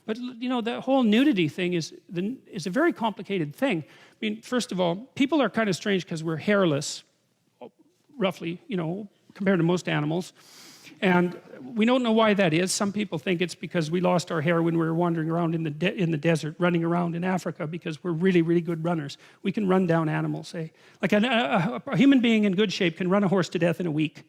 But you know, the whole nudity thing is a very complicated thing. I mean, first of all, people are kind of strange because we're hairless, roughly, you know, compared to most animals. And we don't know why that is. Some people think it's because we lost our hair when we were wandering around in the desert, running around in Africa, because we're really, really good runners. We can run down animals, say. Like a human being in good shape can run a horse to death in a week.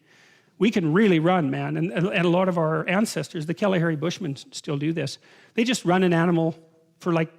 We can really run, man. And a lot of our ancestors, the Kalahari Bushmen, still do this. They just run an animal for like,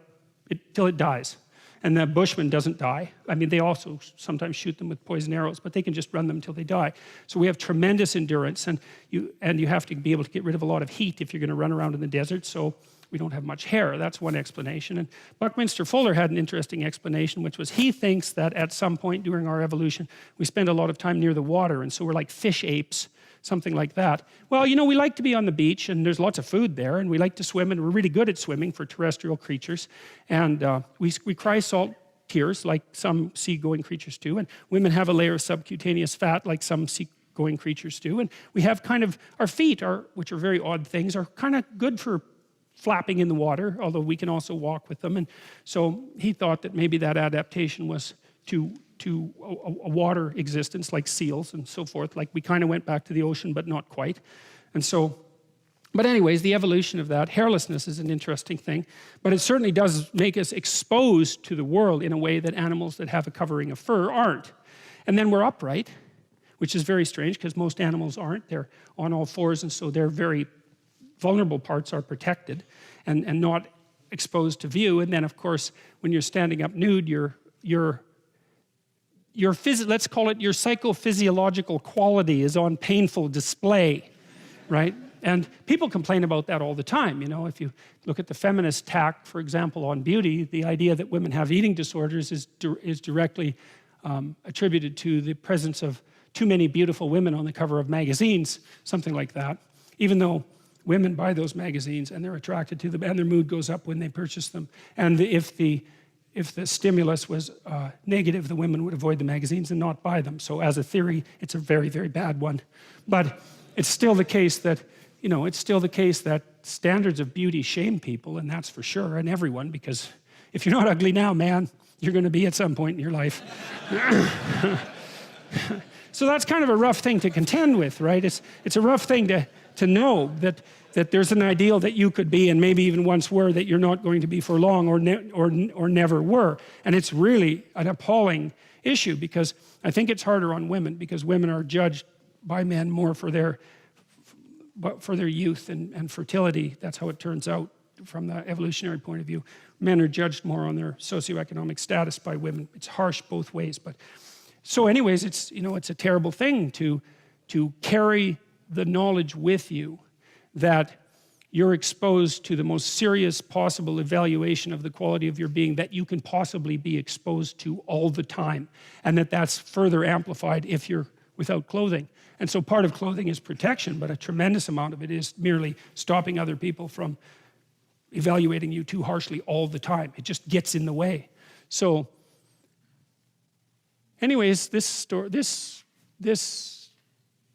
till it dies. And the bushman doesn't die. I mean, they also sometimes shoot them with poison arrows, but they can just run them until they die. So we have tremendous endurance, and you have to be able to get rid of a lot of heat if you're going to run around in the desert, so we don't have much hair. That's one explanation. And Buckminster Fuller had an interesting explanation, which was he thinks that at some point during our evolution, we spend a lot of time near the water, and so we're like fish apes, something like that. Well, you know, we like to be on the beach, and there's lots of food there, and we like to swim, and we're really good at swimming for terrestrial creatures. And we cry salt tears like some sea-going creatures do, and women have a layer of subcutaneous fat like some sea-going creatures do. And we have kind of, our feet, which are very odd things, are kind of good for flapping in the water, although we can also walk with them. And so he thought that maybe that adaptation was to a water existence, like seals and so forth. Like we kind of went back to the ocean, but not quite. And so, but anyways, the evolution of that, hairlessness is an interesting thing, but it certainly does make us exposed to the world in a way that animals that have a covering of fur aren't. And then we're upright, which is very strange because most animals aren't. They're on all fours, and so their very vulnerable parts are protected and not exposed to view. And then, of course, when you're standing up nude, let's call it your psychophysiological quality is on painful display, right? And people complain about that all the time. You know, if you look at the feminist tack, for example, on beauty, the idea that women have eating disorders is directly attributed to the presence of too many beautiful women on the cover of magazines, something like that. Even though women buy those magazines and they're attracted to them, and their mood goes up when they purchase them. And if the stimulus was negative, the women would avoid the magazines and not buy them. So as a theory, it's a very, very bad one. But it's still the case that, you know, it's still the case that standards of beauty shame people, and that's for sure, and everyone, because if you're not ugly now, man, you're going to be at some point in your life. So that's kind of a rough thing to contend with, right? It's a rough thing to know that there's an ideal that you could be, and maybe even once were, that you're not going to be for long, or never were. And it's really an appalling issue, because I think it's harder on women, because women are judged by men more for their youth and fertility. That's how it turns out from the evolutionary point of view. Men are judged more on their socioeconomic status by women. It's harsh both ways. But so anyways, it's, you know, it's a terrible thing to carry the knowledge with you that you're exposed to the most serious possible evaluation of the quality of your being that you can possibly be exposed to all the time, and that's further amplified if you're without clothing. And so part of clothing is protection, but a tremendous amount of it is merely stopping other people from evaluating you too harshly all the time. It just gets in the way. So anyways, this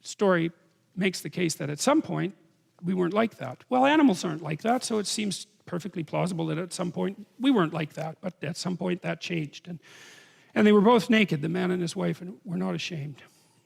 story makes the case that at some point we weren't like that. Well, animals aren't like that, so it seems perfectly plausible that at some point we weren't like that, but at some point that changed. And they were both naked, the man and his wife, and were not ashamed.